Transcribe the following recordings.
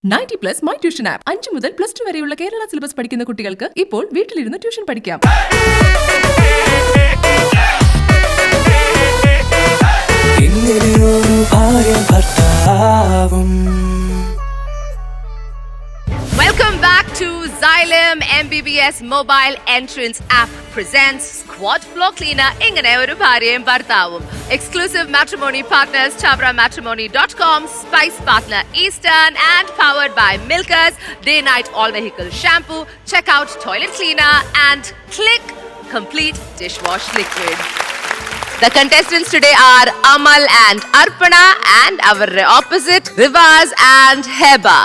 90+ my tuition app 5 മുതൽ +2 വരെയുള്ള Kerala syllabus പഠിക്കുന്ന കുട്ടികൾക്ക് ഇപ്പോൾ വീട്ടിലിരുന്ന് ട്യൂഷൻ പഠിക്കാം. Welcome back to Xylem MBBS Mobile Entrance App presents Squad Floor Cleaner ingane oru bharyayum bharthavum. Exclusive matrimony partners ChabraMatrimony.com, Spice Partner Eastern and powered by Milkers, Day Night All Vehicle Shampoo, check out Toilet Cleaner and Click Complete Dishwash Liquid. The contestants today are Amal and Arpana and our opposite Rivaz and Heba.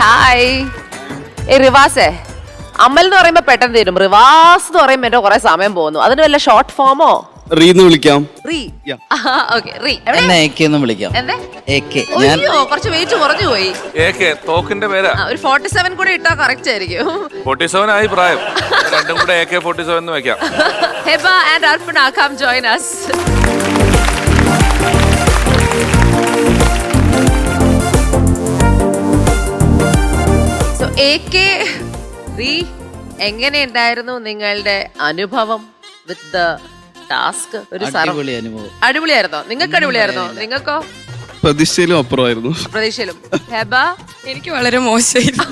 Hi റിവാസേ അമൽ എന്ന് പറയുമ്പോ പെട്ടെന്ന് തരും. റിവാസ് എന്ന് പറയുമ്പോ എന്റെ കുറെ സമയം പോകുന്നു. അതിന് വല്ല ഷോർട്ട് ഫോമോ? റീന്ന് വിളിക്കാം. കുറച്ച് വെയിറ്റ് കുറഞ്ഞു പോയി. തോക്കിന്റെ പേരാ. ഒരു 47 കൂടെ ഇട്ടാ കറക്റ്റ് ആയിരിക്കും. 47 ആയി പ്രായം. രണ്ടും കൂടെ AK-47 എന്ന് വെക്കാം. ഹെബ ആൻഡ് അർപ്പണ, come join us. എങ്ങനെയുണ്ടായിരുന്നു നിങ്ങളുടെ അനുഭവം വിത്ത് ദ ടാസ്ക്? ഒരു അടിപൊളിയായിരുന്നോ? നിങ്ങൾക്ക് അടിപൊളിയായിരുന്നോ? നിങ്ങൾക്കോ? പ്രതീക്ഷയിലും അപ്പുറമായിരുന്നു. പ്രതീക്ഷയിലും. ഹെബ? എനിക്ക് വളരെ മോശമായിരുന്നു.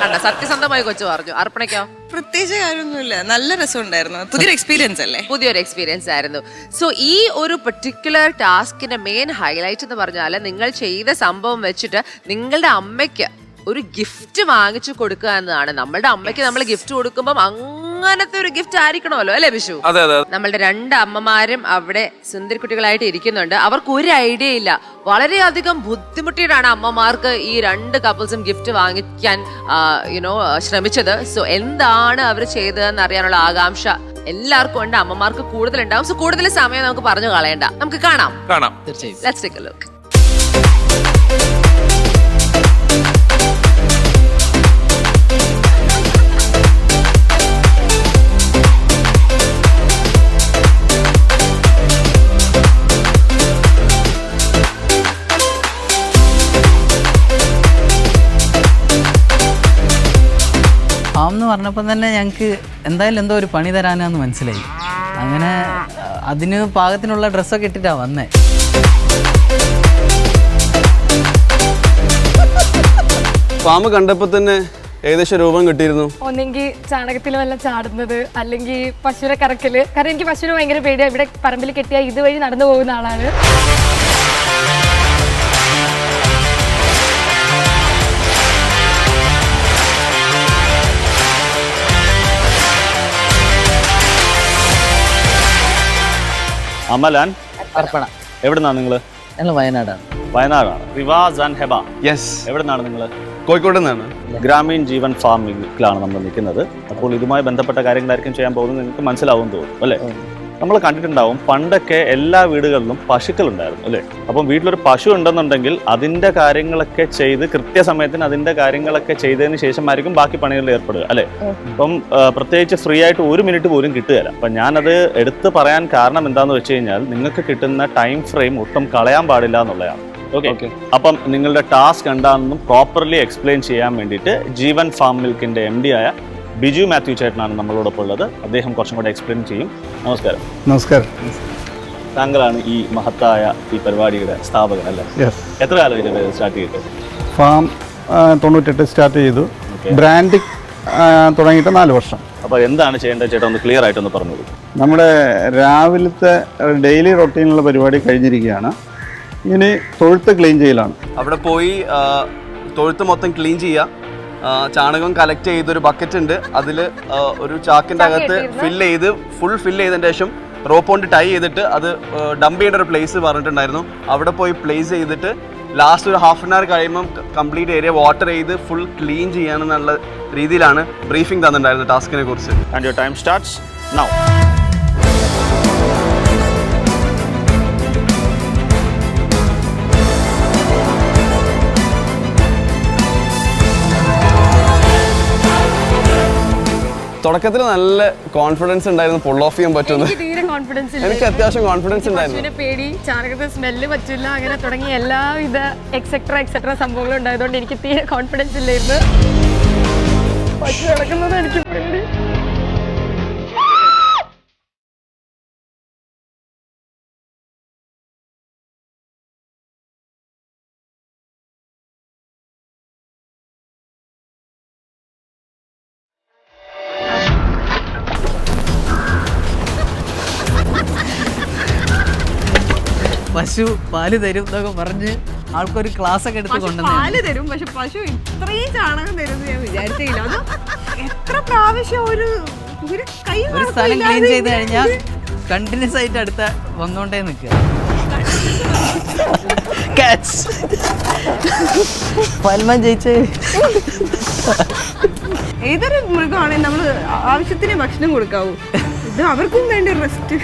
കണ്ട, സത്യസന്ധമായി കൊച്ചു പറഞ്ഞു. അർപ്പണയ്ക്കോ? പ്രത്യേകിച്ച് കാര്യമൊന്നുമില്ല, നല്ല രസമുണ്ടായിരുന്നു. പുതിയൊരു എക്സ്പീരിയൻസ് അല്ലേ? പുതിയൊരു എക്സ്പീരിയൻസ് ആയിരുന്നു. സോ ഈ ഒരു പെർട്ടിക്കുലർ ടാസ്കിന്റെ മെയിൻ ഹൈലൈറ്റ് എന്ന് പറഞ്ഞാൽ നിങ്ങൾ ചെയ്ത സംഭവം വെച്ചിട്ട് നിങ്ങളുടെ അമ്മയ്ക്ക് ഒരു ഗിഫ്റ്റ് വാങ്ങിച്ചു കൊടുക്കുക എന്നതാണ്. നമ്മളുടെ അമ്മയ്ക്ക് നമ്മൾ ഗിഫ്റ്റ് കൊടുക്കുമ്പോൾ അങ്ങനത്തെ ഒരു ഗിഫ്റ്റ് ആയിരിക്കണമല്ലോ, അല്ലെ ബിഷു? നമ്മളുടെ 2 അമ്മമാരും അവിടെ സുന്ദരിക്കുട്ടികളായിട്ട് ഇരിക്കുന്നുണ്ട്. അവർക്ക് ഒരു ഐഡിയ ഇല്ല. വളരെയധികം ബുദ്ധിമുട്ടിയിട്ടാണ് അമ്മമാർക്ക് ഈ 2 കപ്പിൾസും ഗിഫ്റ്റ് വാങ്ങിക്കാൻ ശ്രമിച്ചത്. സോ എന്താണ് അവർ ചെയ്തതെന്ന് അറിയാനുള്ള ആകാംക്ഷ എല്ലാവർക്കും ഉണ്ട്. അമ്മമാർക്ക് കൂടുതലുണ്ടാവും. സോ കൂടുതൽ സമയം നമുക്ക് പറഞ്ഞു കളയണ്ട, നമുക്ക് കാണാം. Let's take a look. എന്ന് പറഞ്ഞപ്പോൾ തന്നെ ഞങ്ങൾക്ക് എന്തായാലും എന്തോ ഒരു പണി തരാനാന്ന് മനസ്സിലായി. അങ്ങനെ അതിന് പാകത്തിനുള്ള ഡ്രസ്സൊക്കെ ഇട്ടിട്ടാണ് വന്നേ. ഫാം കണ്ടപ്പോൾ തന്നെ ഏകദേശം രൂപം കിട്ടിയിരുന്നു. ഒന്നെങ്കിൽ ചാണകത്തിൽ വല്ല ചാടുന്നത്, അല്ലെങ്കിൽ പശുവിനെ കറക്കല്. കാരണം എനിക്ക് പശുവിനെ ഭയങ്കര പേടിയാണ്. ഇവിടെ പറമ്പിൽ കെട്ടിയാൽ ഇതുവഴി നടന്നു പോകുന്ന ആളാണ്. അമലാൻ അർപ്പണ, എവിടുന്നാണ് നിങ്ങള്? ഞങ്ങൾ വയനാടാണ്. വയനാടാണ്. റിവാസ് ആൻഡ് ഹെബ, യെസ്, എവിടുന്നാണ് നിങ്ങള്? കോഴിക്കോട് നിന്നാണ്. ഗ്രാമീൺ ജീവൻ ഫാമിലാണ് നമ്മൾ നിൽക്കുന്നത്. അപ്പോൾ ഇതുമായി ബന്ധപ്പെട്ട കാര്യങ്ങളായിരിക്കും ചെയ്യാൻ പോകുന്നത്. നിങ്ങൾക്ക് മനസ്സിലാവും തോന്നും അല്ലേ? നമ്മൾ കണ്ടിട്ടുണ്ടാവും, പണ്ടൊക്കെ എല്ലാ വീടുകളിലും പശുക്കൾ ഉണ്ടായിരുന്നു അല്ലേ? അപ്പം വീട്ടിലൊരു പശു ഉണ്ടെന്നുണ്ടെങ്കിൽ അതിന്റെ കാര്യങ്ങളൊക്കെ ചെയ്ത് കൃത്യസമയത്തിന് അതിന്റെ കാര്യങ്ങളൊക്കെ ചെയ്തതിന് ശേഷമായിരിക്കും ബാക്കി പണികളിൽ ഏർപ്പെടുക അല്ലേ? അപ്പം പ്രത്യേകിച്ച് ഫ്രീ ആയിട്ട് 1 മിനിറ്റ് പോലും കിട്ടുകയില്ല. അപ്പം ഞാനത് എടുത്ത് പറയാൻ കാരണം എന്താണെന്ന് വെച്ച് കഴിഞ്ഞാൽ, നിങ്ങൾക്ക് കിട്ടുന്ന ടൈം ഫ്രെയിം ഒട്ടും കളയാൻ പാടില്ല എന്നുള്ളതാണ്. ഓക്കെ, അപ്പം നിങ്ങളുടെ ടാസ്ക് എന്താണെന്നും പ്രോപ്പർലി എക്സ്പ്ലെയിൻ ചെയ്യാൻ വേണ്ടിയിട്ട് ജീവൻ ഫാം മിൽക്കിന്റെ MD ആയ ബിജു മാത്യു ചേട്ടനാണ് നമ്മളോടൊപ്പം ഉള്ളത്. അദ്ദേഹം കുറച്ചും കൂടെ എക്സ്പ്ലെയിൻ ചെയ്യും. നമസ്കാരം. നമസ്കാരം. താങ്കളാണ് ഈ മഹത്തായ ഈ പരിപാടിയുടെ സ്ഥാപകൻ അല്ലേ? എത്ര കാലം ഇത് സ്റ്റാർട്ട് ചെയ്തിട്ട്? ഫാം 98 സ്റ്റാർട്ട് ചെയ്തു. ബ്രാൻഡ് തുടങ്ങിയിട്ട് 4 വർഷം. അപ്പോൾ എന്താണ് ചെയ്യേണ്ടത് ചേട്ടാ, ഒന്ന് ക്ലിയർ ആയിട്ടൊന്ന് പറഞ്ഞോളൂ. നമ്മുടെ രാവിലത്തെ ഡെയിലി റൊട്ടീനുള്ള പരിപാടി കഴിഞ്ഞിരിക്കുകയാണ്. ഇനി തൊഴുത്ത് ക്ലീൻ ചെയ്യലാണ്. അവിടെ പോയി തൊഴുത്ത് മൊത്തം ക്ലീൻ ചെയ്യുക. ചാണകം കളക്ട് ചെയ്തൊരു ബക്കറ്റ് ഉണ്ട്, അതിൽ ഒരു ചാക്കിൻ്റെ അകത്ത് ഫുൾ ഫില്ല് ചെയ്തതിന് ശേഷം റോപ്പ് കൊണ്ട് ടൈ ചെയ്തിട്ട് അത് ഡംപ് ചെയ്യേണ്ട ഒരു പ്ലേസ് പറഞ്ഞിട്ടുണ്ടായിരുന്നു. അവിടെ പോയി പ്ലേസ് ചെയ്തിട്ട് ലാസ്റ്റ് ഒരു ½ an hour കഴിയുമ്പം കംപ്ലീറ്റ് ഏരിയ വാട്ടർ ചെയ്ത് ഫുൾ ക്ലീൻ ചെയ്യാനെന്നുള്ള രീതിയിലാണ് ബ്രീഫിംഗ് തന്നിട്ടുണ്ടായിരുന്നത് ടാസ്കിനെ കുറിച്ച്. And your time starts now. തുടക്കത്തിൽ നല്ല കോൺഫിഡൻസ് ഉണ്ടായിരുന്നു, പുൾ ഓഫ് ചെയ്യാൻ പറ്റുമെന്ന്. എനിക്ക് തീരെ കോൺഫിഡൻസ് ഇല്ല. എനിക്ക് അത്യാവശ്യം കോൺഫിഡൻസ് ഉണ്ടായിരുന്നു. പശുവിനെ പേടി, ചാണകത്തെ സ്മെല്ല് പറ്റില്ല, അങ്ങനെ തുടങ്ങി എല്ലാവിധ എക്സെട്ര സംഭവങ്ങളും ഉണ്ടായതുകൊണ്ട് എനിക്ക് തീരെ കോൺഫിഡൻസ് ഇല്ലായിരുന്നു. പശു കിടക്കുന്നത് എനിക്ക് പേടി. പശു പാല് തരും എന്നൊക്കെ പറഞ്ഞ് ആൾക്കൊരു ക്ലാസ് ഒക്കെ എടുത്ത് കൊണ്ടുവന്നു. പാല് തരും, പക്ഷെ പശു ഇത്രയും ചാണകം തരുമെന്ന് ഞാൻ വിചാരിച്ചില്ല. അത് എത്ര പ്രാവശ്യം ഒരു കൈ ഒരു സ്ഥലം ക്ലീൻ ചെയ്ത് കഴിഞ്ഞാൽ കണ്ടിന്യൂസ് ആയിട്ട് അടുത്ത വന്നോണ്ടേ നിൽക്കുക. പൽമാൻ ജയിച്ചേ. ഏതൊരു മൃഗമാണെങ്കിൽ നമ്മൾ ആവശ്യത്തിന് ഭക്ഷണം കൊടുക്കാവൂ. ഇത് അവർക്കും വേണ്ട റെസ്റ്റ്.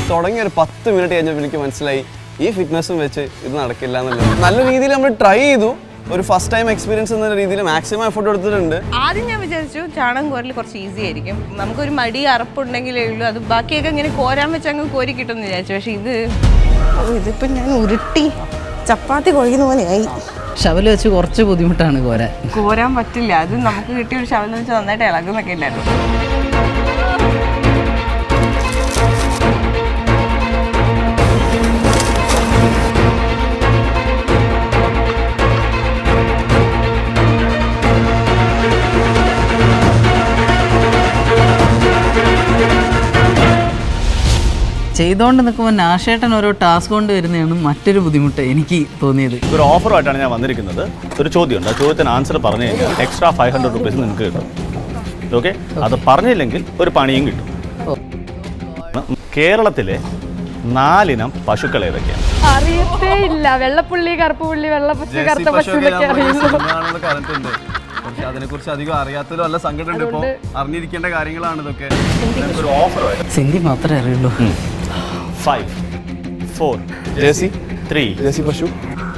തുടങ്ങി ഒരു 10 മിനിറ്റ് കഴിഞ്ഞപ്പോൾ എനിക്ക് മനസ്സിലായി ഈ ഫിറ്റ്നസ്സും വെച്ച് ഇത് നടക്കില്ല എന്നുള്ളത്. നല്ല രീതിയിൽ നമ്മൾ ട്രൈ ചെയ്തു. ഒരു ഫസ്റ്റ് ടൈം എക്സ്പീരിയൻസ് എന്ന രീതിയിൽ മാക്സിമം എഫോർട്ട് എടുത്തിട്ടുണ്ട്. ആദ്യം ഞാൻ വിചാരിച്ചു ചാണകം കോരൽ കുറച്ച് ഈസി ആയിരിക്കും, നമുക്കൊരു മടി അറപ്പുണ്ടെങ്കിലേ ഉള്ളൂ, അത് ബാക്കിയൊക്കെ ഇങ്ങനെ കോരാൻ വെച്ച് അങ്ങ് കോരി കിട്ടുമെന്ന് വിചാരിച്ചു. പക്ഷെ ഇതിപ്പോൾ ഞാൻ ഉരുട്ടി ചപ്പാത്തി കുഴക്കുന്ന പോലെയായി. ഷവല് വെച്ച് കുറച്ച് ബുദ്ധിമുട്ടാണ് കോരാൻ പറ്റില്ല. അത് നമുക്ക് കിട്ടിയ ഒരു ഷവൽ വെച്ച് നന്നായിട്ട് ഇളകുന്നൊക്കെ ഉണ്ടായിരുന്നു. ചെയ്തുകൊണ്ട് നിൽക്കുമ്പോൾ നാഷേട്ടൻ ഓരോ ടാസ്ക് കൊണ്ട് വരുന്നതാണ് മറ്റൊരു ബുദ്ധിമുട്ട് എനിക്ക് തോന്നിയത്. ഒരു ഓഫറുമായിട്ടാണ് ഞാൻ വന്നിരിക്കുന്നത്. ഒരു ചോദ്യമുണ്ട്, ആ ചോദ്യത്തിന് ആൻസർ പറഞ്ഞു കഴിഞ്ഞാൽ എക്സ്ട്രാ 500 rupees നിങ്ങൾക്ക് കിട്ടും. ഓക്കെ, അത് പറഞ്ഞില്ലെങ്കിൽ ഒരു പണിയും കിട്ടും. കേരളത്തിലെ 4 ഇനം പശുക്കൾ ഏതൊക്കെയാണ്? അറിയത്തേ ഇല്ല. വെള്ളപ്പുള്ളി, കറുപ്പുള്ളി, വെള്ളപ്പശു, കറുത്ത പശു എന്നൊക്കെ അറിയുള്ളൂ. പക്ഷെ അതിനെക്കുറിച്ച് അധികം അറിയാത്തതിലും നല്ല സങ്കടമുണ്ട്. ഇപ്പോൾ അറിഞ്ഞിരിക്കേണ്ട കാര്യങ്ങളാണ് ഇതൊക്കെ. ഒരു ഓഫറുമായിട്ട് സിന്ധി മാത്രമേ അറിയുള്ളൂ. 5 4 ജേഴ്സി 3 ജേഴ്സി പശു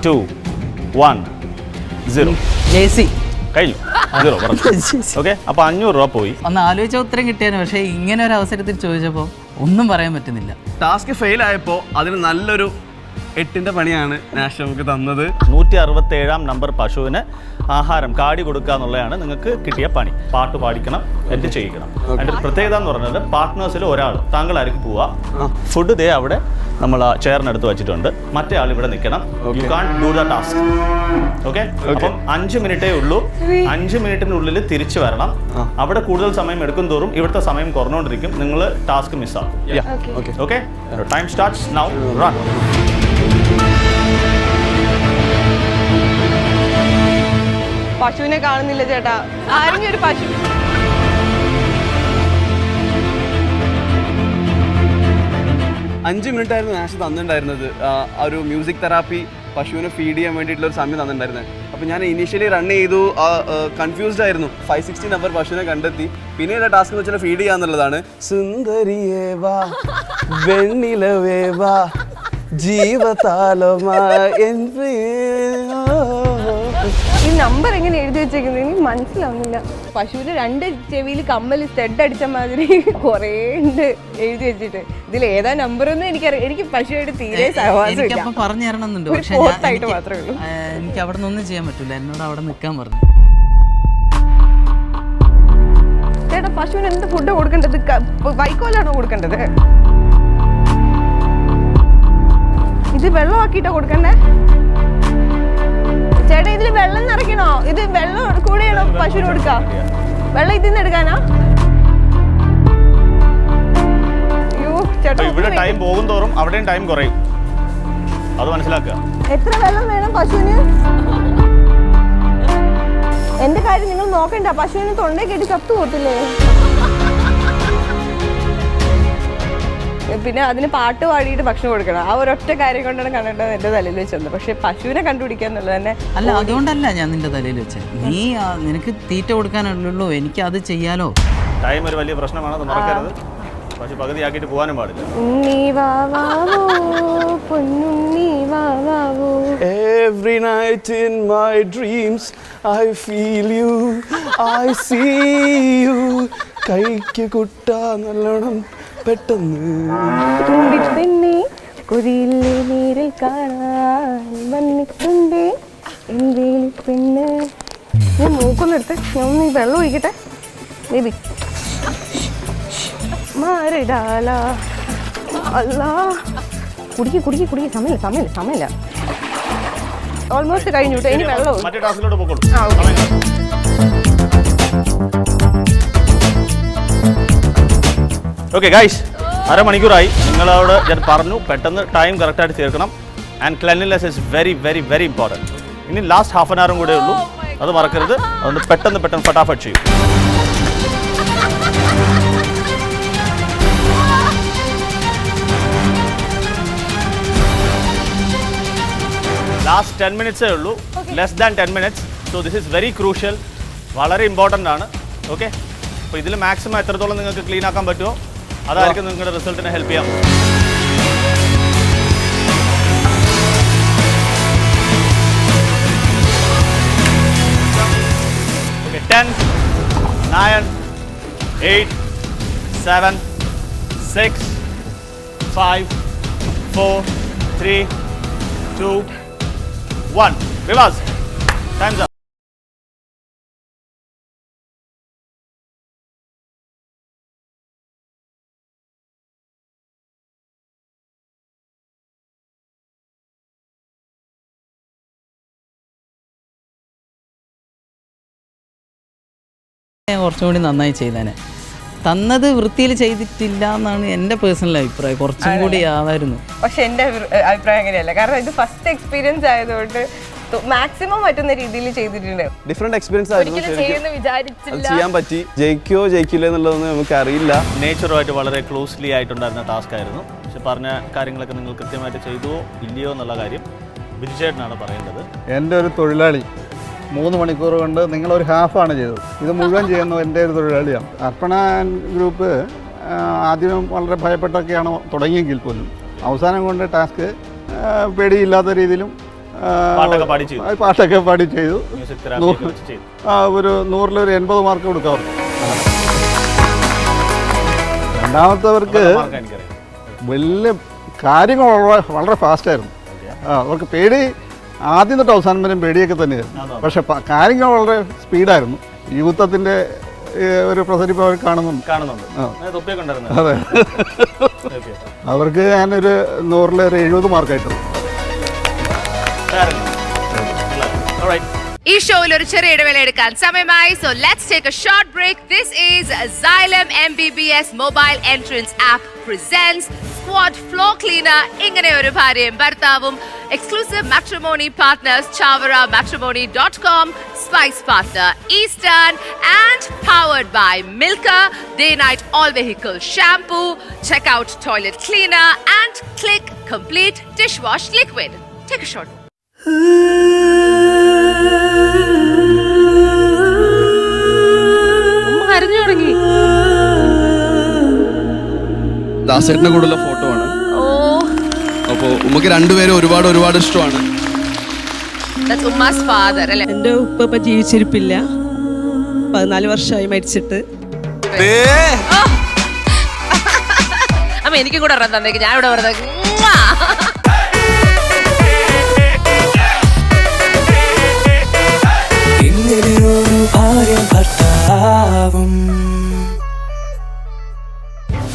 2 1 0 ജേഴ്സി കഴിഞ്ഞു. 0 പറഞ്ഞു. ഓക്കെ, അപ്പോൾ 500 രൂപ പോയി. ഒന്ന് ആലോചിച്ച ഉത്തരം കിട്ടിയാലും, പക്ഷേ ഇങ്ങനെ ഒരു അവസരത്തിൽ ചോദിച്ചപ്പോൾ ഒന്നും പറയാൻ പറ്റുന്നില്ല. ടാസ്ക് ഫെയിൽ ആയപ്പോൾ അതിന് നല്ലൊരു 8ന്റെ പണിയാണ് നാഷ് നമുക്ക് തന്നത്. 167 നമ്പർ പശുവിന് ആഹാരം കാടി കൊടുക്കുക എന്നുള്ളതാണ് നിങ്ങൾക്ക് കിട്ടിയ പണി. പാട്ട് പാടിക്കണം, എൻഡ് ചെയ്യിക്കണം. അതിൻ്റെ ഒരു പ്രത്യേകത എന്ന് പറഞ്ഞാൽ പാർട്ട്നേഴ്സിൽ ഒരാൾ, താങ്കൾ ആയിരിക്കും പോവുക, ഫുഡ് ദേ അവിടെ നമ്മൾ ചെയറിനടുത്ത് വെച്ചിട്ടുണ്ട്, മറ്റേ ആൾ ഇവിടെ നിൽക്കണം. You can do the task. Okay, അപ്പം 5 മിനിറ്റേ ഉള്ളൂ. 5 മിനിറ്റിനുള്ളിൽ തിരിച്ചു വരണം. അവിടെ കൂടുതൽ സമയം എടുക്കും തോറും ഇവിടുത്തെ സമയം കുറഞ്ഞുകൊണ്ടിരിക്കും. നിങ്ങൾ ടാസ്ക് മിസ്സാക്കും. Okay, time starts now. Run. പശുവിനെ കാണുന്നില്ല ചേട്ടാ, ആരെങ്കിലും ഒരു പശു. അഞ്ച് മിനിറ്റ് ആയിരുന്നു നാഷ് തന്നിട്ടുണ്ടായിരുന്നത്. ആ ഒരു മ്യൂസിക് തെറാപ്പി പശുവിനെ ഫീഡ് ചെയ്യാൻ വേണ്ടിയിട്ടുള്ള ഒരു സമയം തന്നിട്ടുണ്ടായിരുന്നത്. അപ്പോൾ ഞാൻ ഇനീഷ്യലി റൺ ചെയ്തു, കൺഫ്യൂസ്ഡ് ആയിരുന്നു. 560 നമ്പർ പശുവിനെ കണ്ടെത്തി. പിന്നീട് ടാസ്ക് എന്ന് വെച്ചാൽ ഫീഡ് ചെയ്യാന്നുള്ളതാണ്. സുന്ദരിയേവാ വെണ്ണിലവേവാ ജീവതാലമാ. ഈ നമ്പർ എങ്ങനെ എഴുതി വെച്ചേക്കുന്നത് എനിക്ക് മനസ്സിലാവുന്നില്ല. പശുവിന് 2 ചെവിയിൽ കമ്മൽ സ്റ്റഡ് അടിച്ച മാതിരി കുറേ ഉണ്ട് എഴുതി വെച്ചിട്ട്. ഇതിൽ ഏതാ നമ്പർ ഒന്നും എനിക്കറിയാം. എനിക്ക് പശുവായിട്ട് തീരെ എനിക്കപ്പം പറഞ്ഞു തരണമെന്നുണ്ട്, പക്ഷേ മാത്രമേ ഉള്ളൂ. എനിക്ക് അവിടെ നിന്നൊന്നും ചെയ്യാൻ പറ്റില്ല. എന്നോട് അവിടെ നിൽക്കാൻ പറഞ്ഞു. ചേട്ടാ, പശുവിന് എന്ത് ഫുഡ് കൊടുക്കേണ്ടത്? വൈക്കോലാണോ കൊടുക്കേണ്ടത്? ഇത് വെള്ളമാക്കിയിട്ടാ കൊടുക്കണ്ടേ? ചേട്ടാ, ഇതിൽ വെള്ളം നിറയ്ക്കണോ? ഇത് വെള്ളം കൂടെയാണോ പശുവിന് കൊടുക്ക? വെള്ളം ഇതിൽ നിന്ന് എടുക്കാനാ? അയ്യോ ചേട്ടാ, ഇവിടെ ടൈം പോകും തോറും അവിടെയും ടൈം കുറയും, അത് മനസ്സിലാക്കുക. എത്ര വെള്ളം വേണം പശുവിന്? എന്റെ കാര്യം നിങ്ങൾ നോക്കണ്ട. പശുവിന് തൊണ്ടേ കെട്ടി ചത്തു പോകത്തില്ലേ? പിന്നെ അതിന് പാട്ട് പാടിയിട്ട് ഭക്ഷണം കൊടുക്കണം. ആ ഒരൊറ്റ കാര്യം കൊണ്ടാണ് കണ്ടിട്ട് എന്റെ തലയിൽ വെച്ചത്. പക്ഷെ പശുവിനെ കണ്ടുപിടിക്കുക എന്നുള്ളത് തന്നെ അല്ല, അതുകൊണ്ടല്ല ഞാൻ നിന്റെ തലയിൽ വെച്ചത്. നീ നിനക്ക് തീറ്റ കൊടുക്കാനുള്ളൂ, എനിക്ക് അത് ചെയ്യാലോ. ടൈം ഒരു വലിയ പ്രശ്നമാണ്, അത് മറക്കരുത്. പശു പകുതിയാക്കിയിട്ട് പോകാനും പാടില്ല. ഉണ്ണി വാവാവോ പൊന്നുണ്ണി വാവാവോ. Every night in my dreams I feel you, I see you. കൈക്ക് കുട്ടാ നല്ലോണം പെട്ടെന്ന്. തുമ്പിപ്പെണ്ണെ കൊതിയില്ലേ നേരിൽ കാണാൻ വന്നിട്ടുണ്ട് എൻ്റെ പെണ്ണ്. ഞാൻ മൂക്കൊന്നെടുത്ത് ഞാൻ ഒന്ന് ഈ വെള്ളം ഒഴിക്കട്ടെ ബേബി. മാറിടാല അല്ലാ. കുടിക്ക് സമയമില്ല. ഓൾമോസ്റ്റ് കഴിഞ്ഞു കേട്ടോ. ഇനി വെള്ളം. മറ്റേ ടാസ്കിലോട്ട് പോകോളൂ. Okay guys, അരമണിക്കൂറായി. നിങ്ങളോട് ഞാൻ പറഞ്ഞു പെട്ടെന്ന് ടൈം കറക്റ്റായിട്ട് തീർക്കണം. And cleanliness is very very very important. ഇനി ലാസ്റ്റ് ഹാഫ് ആൻ അവറും കൂടെ ഉള്ളൂ, അത് മറക്കരുത്. അതുകൊണ്ട് പെട്ടെന്ന് ഫട്ടാഫട്ട് ചെയ്യും. ലാസ്റ്റ് 10 മിനിറ്റ്സേ ഉള്ളൂ, less than 10 minutes. So this is very crucial, വളരെ ഇമ്പോർട്ടൻ്റ് ആണ്. ഓക്കെ, അപ്പോൾ ഇതിൽ മാക്സിമം എത്രത്തോളം നിങ്ങൾക്ക് ക്ലീൻ ആക്കാൻ പറ്റുമോ അതായിരിക്കും നിങ്ങളുടെ റിസൾട്ടിനെ ഹെൽപ്പ് ചെയ്യാൻ. ഓക്കെ, 10, 9, 8, 7, 6, 5, 4, 3, 2, 1. Vivas, time's up. ഞാൻ കുറച്ചും കൂടി നന്നായി ചെയ്തേനെ. തന്നത് വൃത്തിയിൽ ചെയ്തിട്ടില്ല എന്നാണ് എൻ്റെ പേഴ്സണൽ അഭിപ്രായം. കുറച്ചും കൂടി ആവായിരുന്നു. പക്ഷെ എൻ്റെ അഭിപ്രായം അങ്ങനെയല്ല. കാരണം ഇത് ഫസ്റ്റ് എക്സ്പീരിയൻസ് ആയതുകൊണ്ട് മാക്സിമം പറ്റുന്ന രീതിയിൽ ചെയ്തിട്ടുണ്ട്. ഡിഫറെന്റ് എക്സ്പീരിയൻസ് ആയിരുന്നു. വിചാരിച്ചില്ല. ചെയ്യാൻ പറ്റി. ജയിക്കില്ല എന്നുള്ളതൊന്നും നമുക്ക് അറിയില്ല. നേച്ചറുമായിട്ട് വളരെ ക്ലോസ്ലി ആയിട്ടുണ്ടായിരുന്ന ടാസ്ക് ആയിരുന്നു. പക്ഷെ പറഞ്ഞ കാര്യങ്ങളൊക്കെ നിങ്ങൾ കൃത്യമായിട്ട് ചെയ്തുവോ ഇല്ലയോ എന്നുള്ള കാര്യം ബിജുചേട്ടനാണ് പറയേണ്ടത്. എൻ്റെ ഒരു തൊഴിലാളി 3 മണിക്കൂർ കൊണ്ട് നിങ്ങളൊരു ഹാഫാണ് ചെയ്തത്. ഇത് മുഴുവൻ ചെയ്യുന്നത് എൻ്റെ ഒരു തൊഴിലാളിയാണ്. അർപ്പണ ഗ്രൂപ്പ് ആദ്യം വളരെ ഭയപ്പെട്ടൊക്കെയാണ് തുടങ്ങിയെങ്കിൽ പോലും അവസാനം കൊണ്ട് ടാസ്ക് പേടിയില്ലാത്ത രീതിയിലും പാട്ടൊക്കെ പാടി ചെയ്തു. ഒരു 100-ൽ 80 മാർക്ക് കൊടുക്കാം. രണ്ടാമത്തവർക്ക് വലിയ കാര്യങ്ങൾ വളരെ ഫാസ്റ്റായിരുന്നു. അവർക്ക് പേടി ആദ്യം തൊട്ട് അവസാനം വരെ പേടിയൊക്കെ തന്നെയായിരുന്നു. പക്ഷെ കാര്യങ്ങൾ വളരെ സ്പീഡായിരുന്നു. യുവത്വത്തിൻ്റെ ഒരു പ്രസരിപ്പ് അവർ കാണുന്നുണ്ട്. അതെ, അവർക്ക് ഞാനൊരു 100-ൽ 70 മാർക്കായിട്ടുണ്ട്. ഈ ഷോയിൽ ഒരു ചെറിയ ഇടവേള എടുക്കാൻ സമയമായി. So let's take a short break. This is Xylem MBBS mobile entrance app presents Squad Floor Cleaner. ഇങ്ങനെ ഒരു ഭാര്യയും ഭർത്താവും. Exclusive matrimony partners ChavaraMatrimony.com, Spice Partner Eastern, and powered by Milka Day Night All Vehicle Shampoo. Check out Toilet Cleaner and click Complete Dishwash Liquid. Take a short. കരഞ്ഞു തുടങ്ങി. ദാസേട്ടന്റെ കൂടെയുള്ള photo ആണ്. അപ്പോൾ ഉമ്മക്ക് രണ്ടുപേരും ഒരുപാട് ഇഷ്ടമാണ്. എൻ്റെ ഉപ്പ ഇപ്പൊ ജീവിച്ചിരിപ്പില്ല. 14 വർഷമായി മരിച്ചിട്ട്. അമ്മ എനിക്കും കൂടെ അറിയാൻ തന്നേക്ക്. ഞാൻ ഇവിടെ വെറുതെ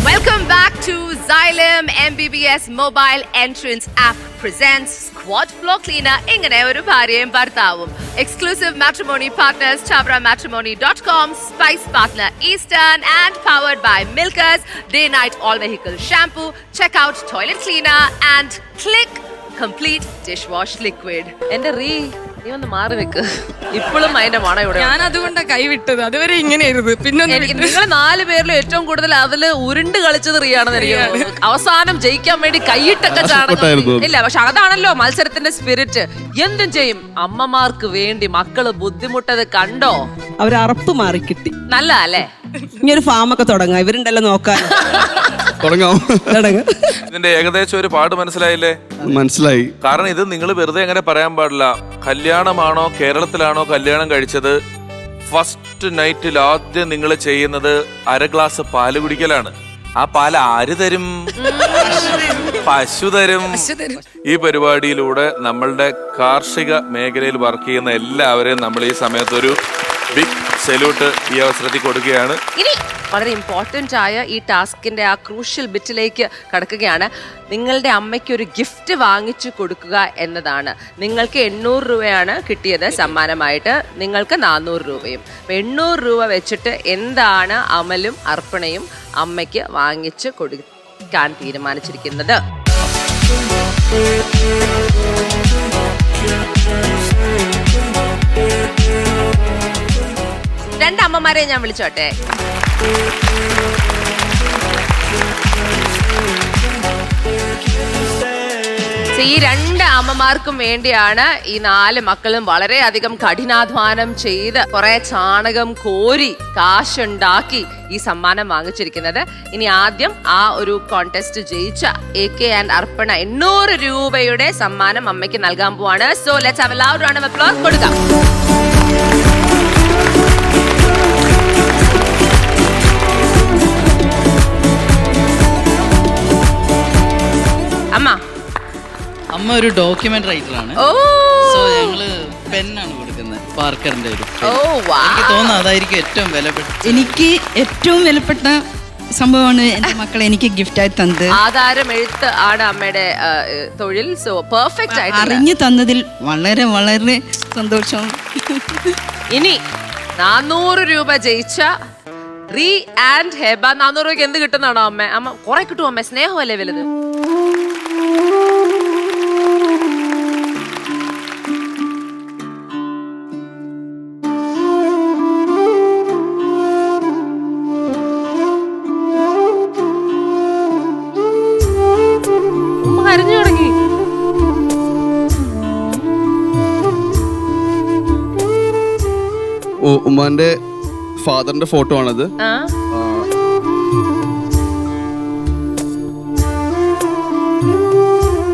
Welcome back to Xylem MBBS Mobile Entrance App presents Squad Floor Cleaner. ഇങ്ങനെ ഒരു ഭാര്യയും ഭർത്താവും. Exclusive matrimony partners ChavaraMatrimony.com, Spice Partner Eastern, and powered by Milka's Day Night All Vehicle Shampoo. Check out Toilet Cleaner and click Complete Dishwash Liquid. എന്റെ നീ ഒന്ന് മാറി വെക്ക്. ഇപ്പോഴും അതിന്റെ മണം ഇവിടെ. ഞാൻ അതുകൊണ്ടാണ് കൈവിട്ടത്. അതുവരെ ഇങ്ങനെയായിരുന്നു. പിന്നെ നിങ്ങൾ 4 പേരിലും ഏറ്റവും കൂടുതൽ അതില് ഉരുണ്ട് കളിച്ചത് റിയാണെന്ന് എനിക്ക്. അവസാനം ജയിക്കാൻ വേണ്ടി കൈയിട്ടൊക്കെ ചാടുന്നു. ഇല്ല, പക്ഷെ അതാണല്ലോ മത്സരത്തിന്റെ സ്പിരിറ്റ്. എന്തും ചെയ്യും. അമ്മമാർക്ക് വേണ്ടി മക്കള് ബുദ്ധിമുട്ടത് കണ്ടോ? അവർ അറപ്പ് മാറി കിട്ടി. നല്ല അല്ലേ? ഇനി ഒരു ഫാമൊക്കെ തുടങ്ങാം. ഇവരുണ്ടല്ലോ നോക്കാൻ. തുടങ്ങാം. ഇതിന്റെ ഏകദേശം ഒരു പാട് മനസ്സിലായില്ലേ? മനസ്സിലായി. കാരണം ഇത് നിങ്ങൾ വെറുതെ അങ്ങനെ പറയാൻ പാടില്ല. കല്യാണമാണോ കേരളത്തിലാണോ കല്യാണം കഴിച്ചത്, ഫസ്റ്റ് നൈറ്റിൽ ആദ്യം നിങ്ങൾ ചെയ്യുന്നത് 1/2 ഗ്ലാസ് പാല് കുടിക്കലാണ്. ആ പാല് ആര് തരും? പശു തരും. ഈ പരിപാടിയിലൂടെ നമ്മളുടെ കാർഷിക മേഖലയിൽ വർക്ക് ചെയ്യുന്ന എല്ലാവരെയും നമ്മൾ ഈ സമയത്ത് ഒരു ബിഗ് സല്യൂട്ട് ഈ അവസരത്തിൽ കൊടുക്കുകയാണ്. ഇനി വളരെ ഇമ്പോർട്ടൻ്റ് ആയ ഈ ടാസ്കിന്റെ ആ ക്രൂഷ്യൽ ബിറ്റിലേക്ക് കടക്കുകയാണ്. നിങ്ങളുടെ അമ്മയ്ക്ക് ഒരു ഗിഫ്റ്റ് വാങ്ങിച്ചു കൊടുക്കുക എന്നതാണ്. നിങ്ങൾക്ക് 800 രൂപയാണ് കിട്ടിയത് സമ്മാനമായിട്ട്, നിങ്ങൾക്ക് 400 രൂപയും. 800 രൂപ വെച്ചിട്ട് എന്താണ് അമലും അർപ്പണയും അമ്മയ്ക്ക് വാങ്ങിച്ചു കൊടുക്കാൻ തീരുമാനിച്ചിരിക്കുന്നത്? രണ്ടമ്മമാരെ ഞാൻ വിളിച്ചോട്ടെ. ഈ 2 അമ്മമാർക്കും വേണ്ടിയാണ് ഈ 4 മക്കളും വളരെയധികം കഠിനാധ്വാനം ചെയ്ത് കുറെ ചാണകം കോരി കാശുണ്ടാക്കി ഈ സമ്മാനം വാങ്ങിച്ചിരിക്കുന്നത്. ഇനി ആദ്യം ആ ഒരു കോntest ജയിച്ച AK ആൻഡ് അർപ്പണ 800 രൂപയുടെ സമ്മാനം അമ്മയ്ക്ക് നൽകാൻ പോവാണ്. So let's have A loud round of applause കൊടുക്കാം. അമ്മ ഒരു ഡോക്യുമെന്റ് റൈറ്ററാണ്. ഓ സോ ഞങ്ങള് പെന്നാണ് കൊടുക്കുന്നത്, പാർക്കറിന്റെ ഒരു pen. ഓ വാ. എനിക്ക് തോന്നുന്നു അതായിരിക്കും ഏറ്റവും വിലപ്പെട്ട. എനിക്ക് ഏറ്റവും വിലപ്പെട്ട സംഭവമാണ് എൻ്റെ മക്കളെ എനിക്ക് ഗിഫ്റ്റായി തന്നത്. ആധാരം എഴുത്ത് ആണ് അമ്മയുടെ തൊഴിൽ. സോ പെർഫെക്റ്റ് ആയിട്ട് അറിഞ്ഞു തന്നതിൽ വളരെ വളരെ സന്തോഷം. ഇനി 400 രൂപ ജയിച്ച റീ ആൻഡ് ഹെബ. 400 രൂപയ്ക്ക് എന്ത് കിട്ടുന്നാണോ അമ്മ? അമ്മ കുറെ കിട്ടും അമ്മ, സ്നേഹമല്ലേ വലുത്. കരഞ്ഞു തുടങ്ങി. ഉമ്മാന്റെ ഫാദറിന്റെ ഫോട്ടോ ആണത്.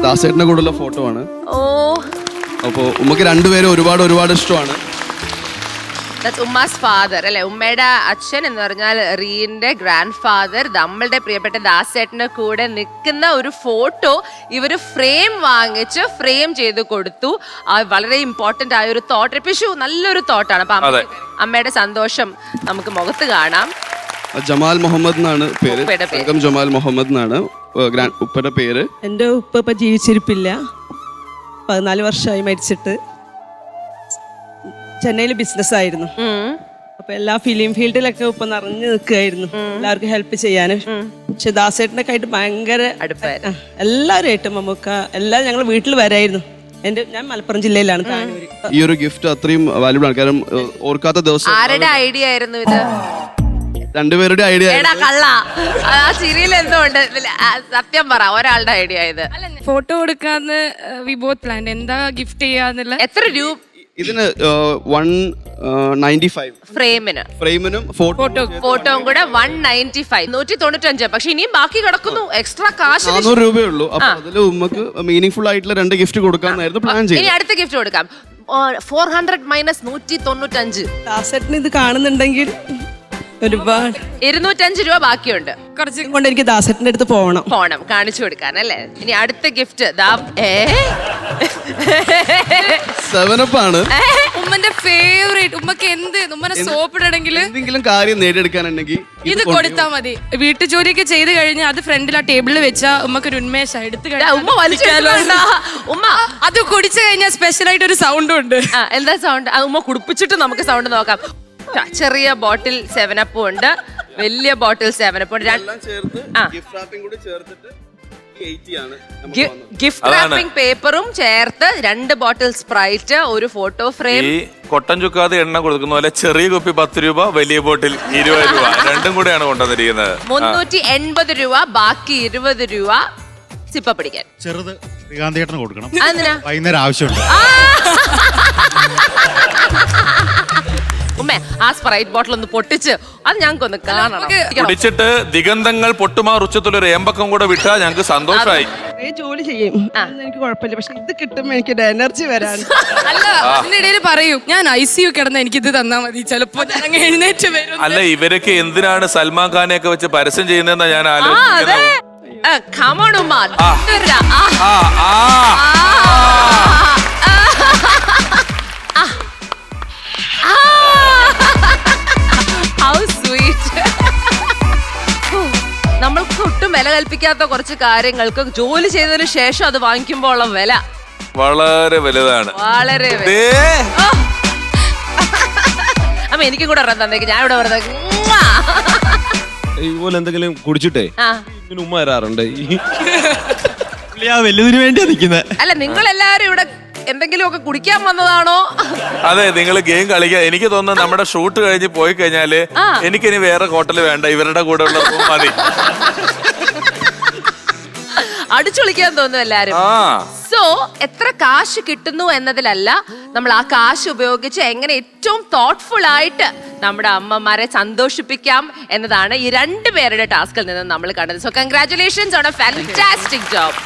ദാസേട്ടന്റെ കൂടെയുള്ള ഫോട്ടോ ആണ്. ഓ, അപ്പോ ഉമ്മക്ക് രണ്ടുപേരും ഒരുപാട് ഇഷ്ടമാണ്. ഉമ്മാസ് ഫാദർ അല്ലെ, ഉമ്മയുടെ അച്ഛൻ എന്ന് പറഞ്ഞാൽ റീന്റെ ഗ്രാൻഡ് ഫാദർ. നമ്മളുടെ പ്രിയപ്പെട്ട ദാസേട്ടന്റെ കൂടെ നിൽക്കുന്ന ഒരു ഫോട്ടോ ഇവര് ഫ്രെയിം വാങ്ങിച്ച് ഫ്രെയിം ചെയ്ത് കൊടുത്തു. വളരെ ഇമ്പോർട്ടന്റ് ആയ ഒരു തോട്ട്. പിഷു നല്ലൊരു തോട്ടാണ്. അപ്പൊ അമ്മയുടെ സന്തോഷം നമുക്ക് മുഖത്ത് കാണാം. ജമാൽ മുഹമ്മദ് എന്നാണ് പേര്. ജമാൽ മുഹമ്മദ് എന്നാണ് ഉപ്പയുടെ പേര്. എൻ്റെ ഉപ്പ ഇപ്പം ജീവിച്ചിരിപ്പില്ല. 14 വർഷമായി മരിച്ചിട്ട്. ചെന്നൈയിൽ ബിസിനസ്സായിരുന്നു. അപ്പൊ എല്ലാ ഫിലിം ഫീൽഡിലൊക്കെ ഉപ്പ നിറഞ്ഞു നിൽക്കുകയായിരുന്നു, എല്ലാവർക്കും ഹെൽപ്പ് ചെയ്യാനും. പക്ഷെ ദാസേട്ടനൊക്കെ ആയിട്ട് ഭയങ്കര അടുപ്പായിരുന്നു. എല്ലാവരും ആയിട്ടും നമുക്ക് എല്ലാം ഞങ്ങൾ വീട്ടിൽ വരായിരുന്നു. ഞാൻ മലപ്പുറം ജില്ലയിലാണ്, താനൂര്. ഈ ഒരു ഗിഫ്റ്റ് അത്രയും വാല്യൂബിൾ ആണ്. കാരണം ഓർക്കാത്ത ദിവസം. ആരുടെ ഐഡിയ ആയിരുന്നു ഇത്? രണ്ടുപേരുടെ ഐഡിയ. കള്ള ആ ചിരിയിൽ എന്തോ ഉണ്ട്. സത്യം പറ, ഒരാളുടെ ഐഡിയ ഇത്. ഫോട്ടോ കൊടുക്കാന്ന് വി ബോത്ത് പ്ലാൻ. എന്താ ഗിഫ്റ്റ് ചെയ്യാന്നുള്ള. എത്ര രൂപ ഇതിന് 195 ഫ്രെയിമിനും ഫോട്ടോയും കൂടെ 195, 195. പക്ഷെ ഇനിയും ബാക്കി കിടക്കുന്നു. എക്സ്ട്രാ കാശ് 400 രൂപയേ ഉള്ളൂ. അപ്പൊ അതില് ഉമ്മക്ക് മീനിങ് ആയിട്ടുള്ള 2 ഗിഫ്റ്റ് കൊടുക്കാന്നായിരുന്നു പ്ലാൻ ചെയ്തത്. ഇനി അടുത്ത ഗിഫ്റ്റ് കൊടുക്കാം. 400 മൈനസ് 195. ദാസേട്ടന് ഇത് കാണുന്നുണ്ടെങ്കിൽ ഒരുപാട് 205 രൂപ ബാക്കിയുണ്ട്. കുറച്ച് കൊണ്ട് എനിക്ക് ദാസേട്ടന്റെ അടുത്ത് പോണം കാണിച്ചു കൊടുക്കാൻ അല്ലേ. ഇനി അടുത്ത ഗിഫ്റ്റ് ആണ്. ഉമ്മന്റെ ഫേവറേറ്റ്. ഉമ്മക്ക് ഉമ്മനെ സോപ്പിടണമെങ്കിൽ എന്തെങ്കിലും കാര്യം നേടിയെടുക്കാനുണ്ടെങ്കിൽ ഇത് കൊടുത്താ മതി. വീട്ടു ജോലിയൊക്കെ ചെയ്ത് കഴിഞ്ഞ് അത് ഫ്രണ്ടിൽ ആ ടേബിളിൽ വെച്ചാൽ ഉമ്മക്ക് ഒരു ഉന്മേഷം എടുത്ത് ഉമ്മ അത് കുടിച്ചു കഴിഞ്ഞാൽ സ്പെഷ്യൽ ആയിട്ട് ഒരു സൗണ്ടും ഉണ്ട്. എന്താ സൗണ്ട്? ഉമ്മ കുടിപ്പിച്ചിട്ട് നമുക്ക് സൗണ്ട് നോക്കാം. ചെറിയ ബോട്ടിൽ 7up ഉണ്ട്, വലിയ ബോട്ടിൽ 7up ഉണ്ട്. ഗിഫ്റ്റ് റാപ്പിംഗ് പേപ്പറും ചേർത്ത് 2 ബോട്ടിൽ സ്പ്രൈറ്റ്, ഒരു ഫോട്ടോ ഫ്രെയിം. ഈ കൊട്ടൻ ചുക്കാതെ എണ്ണ കൊടുക്കുന്ന പോലെ ചെറിയ കുപ്പി 10 രൂപ, വലിയ ബോട്ടിൽ 20 രൂപ, രണ്ടും കൂടെയാണ് കൊണ്ടുവന്നിരിക്കുന്നത്. 380 രൂപ, ബാക്കി 20 രൂപ സിപ്പ പിടിക്കാൻ. ചെറുത് ശ്രീകാന്തിയേട്ടന് കൊടുക്കണം, അതിനാ വൈകുന്നേരം ആവശ്യമുണ്ട്. ഉമ്മേ ആ സ്പ്രൈറ്റ് ബോട്ടിൽ ഒന്ന് പൊട്ടിച്ച് അത് ഞങ്ങൾക്കൊന്ന് കാണണം. കുടിച്ചിട്ട് ദിഗന്ധങ്ങൾ പൊട്ടുമാർ ഉച്ചത്തിലൊരു ഏമ്പക്കം കൂടെ വിട്ടാ ഞങ്ങൾക്ക് സന്തോഷമായി. ജോലി ചെയ്യും അതൊന്നും എനിക്ക് കുഴപ്പമില്ല, പക്ഷെ ഇത് കിട്ടുമ്പോ എനിക്ക് എനർജി വരാൻ. അല്ല അതിനിടയിൽ പറയും ഞാൻ ICU കിടന്ന് എനിക്കിത് തന്നാ മതി, ചിലപ്പോ ഞാൻ എഴുന്നേറ്റ് വരും. അല്ല ഇവരൊക്കെ എന്തിനാണ് സൽമാൻ ഖാനെയൊക്കെ വെച്ച് പരസ്യം ചെയ്യുന്നതെന്നാ ഞാൻ ആലോചിക്കുന്നത്. Come on, Umma. How sweet. നമ്മൾക്ക് ഒട്ടും വില കൽപ്പിക്കാത്ത കുറച്ച് കാര്യങ്ങൾക്ക് ജോലി ചെയ്തതിനു ശേഷം അത് വാങ്ങിക്കുമ്പോൾ ഉള്ള വില വളരെ വലുതാണ്. വളരെ അമ്മ എനിക്കും കൂടെ തന്നേക്ക്, ഞാൻ ഇവിടെ വെറുതെ ഇതുപോലെ എന്തെങ്കിലും കുടിച്ചിട്ടേ ഇതിന് ഉമ്മ വരാറുണ്ട്. വലുതിന് വേണ്ടിയാ നിൽക്കുന്നത്. അല്ല നിങ്ങൾ എല്ലാരും ഇവിടെ എന്തെങ്കിലും ഒക്കെ കുടിക്കാൻ വന്നതാണോ? അതെ, നിങ്ങൾ ഗെയിം കളിക്കുക. എനിക്ക് തോന്നുന്നു നമ്മുടെ ഷൂട്ട് കഴിഞ്ഞ് പോയി കഴിഞ്ഞാല് എനിക്കിനി വേറെ ഹോട്ടൽ വേണ്ട, ഇവരുടെ കൂടെ ഉള്ള റൂം മതി. അടിച്ചൊളിക്കാൻ തോന്നുന്നു എല്ലാരും. സോ എത്ര കാശ് കിട്ടുന്നു എന്നതിലല്ല, നമ്മൾ ആ കാശ് ഉപയോഗിച്ച് എങ്ങനെ ഏറ്റവും തോട്ട്ഫുൾ ആയിട്ട് നമ്മുടെ അമ്മമാരെ സന്തോഷിപ്പിക്കാം എന്നതാണ് ഈ രണ്ടുപേരുടെ ടാസ്കിൽ നിന്ന് നമ്മൾ കണ്ടത്. So congratulations on a fantastic job.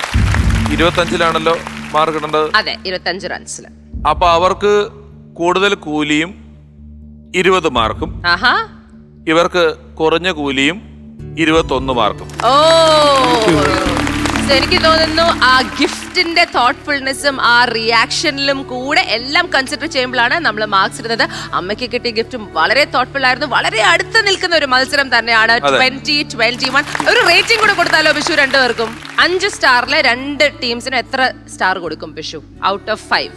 25-ലാണല്ലോ മാർക്ക് ഇടേണ്ടത്. അതെ, 25 റൺസിൽ. അപ്പൊ അവർക്ക് കൂടുതൽ കൂലിയും 20 മാർക്കും, ഇവർക്ക് കുറഞ്ഞ കൂലിയും 21 മാർക്കും. ഓ, എനിക്ക് തോന്നുന്നു ആ ഗിഫ്റ്റിന്റെ തോട്ട്ഫുൾനെസ്സും ആ റിയാക്ഷനിലും കൂടെ എല്ലാം കൺസിഡർ ചെയ്യുമ്പോഴാണ് നമ്മൾ മാർക്സ് ഇടുന്നത്. അമ്മയ്ക്ക് കിട്ടിയ ഗിഫ്റ്റും വളരെ തോട്ട്ഫുൾ ആയിരുന്നു. വളരെ അടുത്ത് നിൽക്കുന്ന ഒരു മത്സരം തന്നെയാണ്. 20-21 ഒരു റേറ്റിംഗ് കൂടെ കൊടുത്താലോ ബിഷു? രണ്ടുപേർക്കും 5 സ്റ്റാറിലെ 2 ടീംസിനും എത്ര സ്റ്റാർ കൊടുക്കും ബിഷു? Out of 5.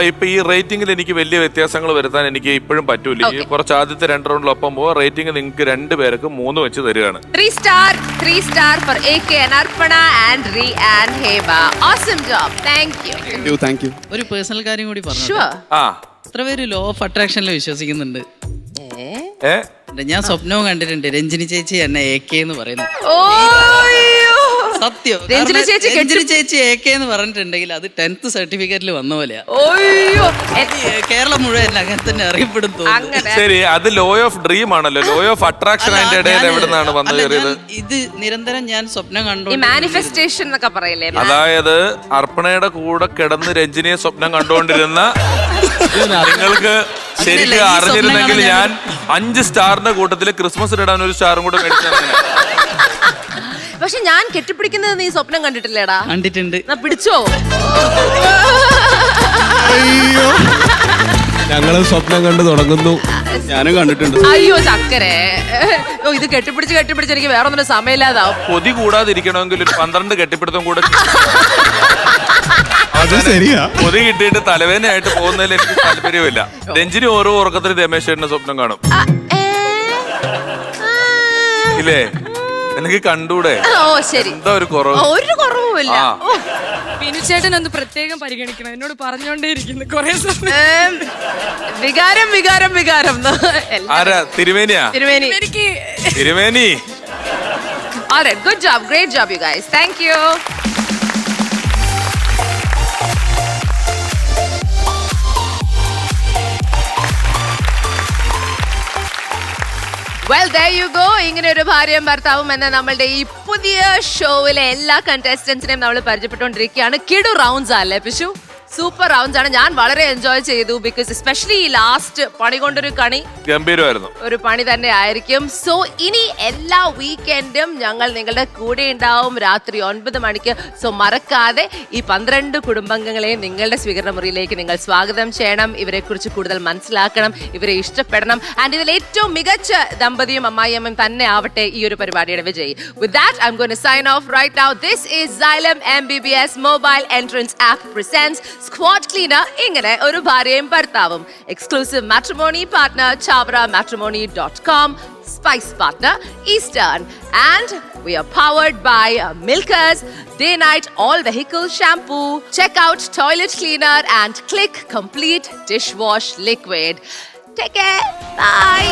ഇപ്പൊ ഈ റേറ്റിംഗിൽ എനിക്ക് വലിയ വ്യത്യാസങ്ങൾ വരുത്താൻ എനിക്ക് ഇപ്പോഴും പറ്റൂല. കുറച്ച് ആദ്യത്തെ 2 റൗണ്ടിലൊപ്പം പോവാ. റേറ്റിംഗ് നിങ്ങൾക്ക് 2 പേർക്ക് 3 വെച്ച് തരികയാണ്. 3 star for AK and Arpana and Ree and Heba. Awesome job. Thank you. Thank you. ഒരു പേഴ്സണൽ കാര്യം കൂടി പറഞ്ഞു. Sure. എത്ര പേര് ലോ ഓഫ് അട്രാക്ഷനിൽ വിശ്വസിക്കുന്നുണ്ട്? ഏ? ഞാൻ സ്വപ്നവും കണ്ടിട്ടുണ്ട്, രഞ്ജിനി ചേച്ചി എന്നെ AK എന്ന് പറയുന്നു. സത്യം. രഞ്ജിനി ചേച്ചി AK എന്ന് പറഞ്ഞിട്ടുണ്ടെങ്കിൽ അത് 10th സർട്ടിഫിക്കറ്റിൽ വന്ന പോലെയാ. കേരളം മുഴുവൻ അങ്ങനെ തന്നെ അറിയപ്പെടും. ശരി, അത് ലോ ഓഫ് ഡ്രീം ആണല്ലോ. ലോ ഓഫ് അട്രാക്ഷൻ അതിന്റെ ഇടയിൽ എവിടെ നിന്നാണ് വന്നു കയറിയത്? ഇത് നിരന്തരം ഞാൻ സ്വപ്നം കണ്ടു. മാനിഫെസ്റ്റേഷൻ എന്നൊക്കെ പറയില്ലേ? അതായത് അർപ്പണയുടെ കൂടെ കിടന്ന് രഞ്ജിനിയെ സ്വപ്നം കണ്ടുകൊണ്ടിരുന്ന നിങ്ങൾക്ക് ശരിക്കും അറിഞ്ഞിരുന്നെങ്കിൽ ഞാൻ 5 സ്റ്റാറിന്റെ കൂട്ടത്തിൽ ക്രിസ്മസ് ഇടാൻ ഒരു സ്റ്റാറും കൂടെ മേടിച്ചാൽ. പക്ഷെ ഞാൻ കെട്ടിപ്പിടിക്കുന്നത് നീ സ്വപ്നം കണ്ടിട്ടില്ലേടാ? കണ്ടിട്ടുണ്ട്. പിടിച്ചോ? ഞങ്ങള് സ്വപ്നം കണ്ടു തുടങ്ങുന്നു. ഞാനും കണ്ടിട്ടുണ്ട്. അയ്യോ ചക്കരെ, ഇത് കെട്ടിപ്പിടിച്ച് എനിക്ക് വേറെ ഒന്നിനും സമയമില്ലാതാവും. കൊതി കൂടാതിരിക്കണമെങ്കിൽ ഒരു 12 കെട്ടിപ്പിടുത്തം കൂടെ. അത് ശരിയാ. കൊതി കിട്ടിയിട്ട് തലവേദനയായിട്ട് പോകുന്നതിൽ എനിക്ക് താല്പര്യമില്ല. രഞ്ജിനി ഓരോ ഉറക്കത്തിൽ രമേശ് ചേട്ടന്റെ സ്വപ്നം കാണും. ഇല്ലേ? എനിക്ക് കണ്ടൂടെ? ഓ ശരി. എന്താ ഒരു കുറവ്? ഒരു കുറവുമില്ല. ബിനുചേട്ടൻ ഒന്ന് പ്രത്യേകം പരിഗണിക്കണം, എന്നോട് പറഞ്ഞോണ്ടേയിരിക്കുന്നു കുറെ സമയം. വികാരം. ആരാ? തിരുമേനിയാ? തിരുമേനി. Alright, good job, great job you guys. Thank you. Well, there you go. ഇങ്ങനെ ഒരു ഭാര്യയും ഭർത്താവും എന്ന നമ്മളുടെ ഈ പുതിയ ഷോയിലെ എല്ലാ കണ്ടസ്റ്റന്റ്സിനെയും നമ്മൾ പരിചയപ്പെട്ടുകൊണ്ടിരിക്കുകയാണ്. കിടു റൗണ്ട്സ് അല്ലേ പിഷു? സൂപ്പർ റൗണ്ട്സ് ആണ്. ഞാൻ വളരെ എൻജോയ് ചെയ്തു. ബിക്കോസ് എസ്പെഷ്യലി ഈ ലാസ്റ്റ് പണി കൊണ്ടൊരു കണി ഗംഭീരമായിരുന്നു. ഒരു പണി തന്നെ ആയിരിക്കും. സോ ഇനി എല്ലാ വീക്കെൻഡും ഞങ്ങൾ നിങ്ങളുടെ കൂടെ ഉണ്ടാവും രാത്രി 9 മണിക്ക്. സോ മറക്കാതെ ഈ 12 കുടുംബാംഗങ്ങളെയും നിങ്ങളുടെ സ്വീകരണ മുറിയിലേക്ക് നിങ്ങൾ സ്വാഗതം ചെയ്യണം. ഇവരെ കുറിച്ച് കൂടുതൽ മനസ്സിലാക്കണം, ഇവരെ ഇഷ്ടപ്പെടണം. ആൻഡ് ഇതിൽ ഏറ്റവും മികച്ച ദമ്പതിയും അമ്മായിയമ്മയും തന്നെ ആവട്ടെ ഈ ഒരു പരിപാടിയുടെ വിജയി. With that, I'm going to sign off right now. This is Xylem MBBS Mobile Entrance App presents Squad Cleaner. ഇങ്ങനെ ഒരു ഭാര്യയും ഭർത്താവും. Exclusive matrimony partner ChavraMatrimony.com. Spice partner Eastern. And we are powered by Milkers Day Night All Vehicle Shampoo. Check out Toilet Cleaner and click Complete Dishwash Liquid. Take care. Bye.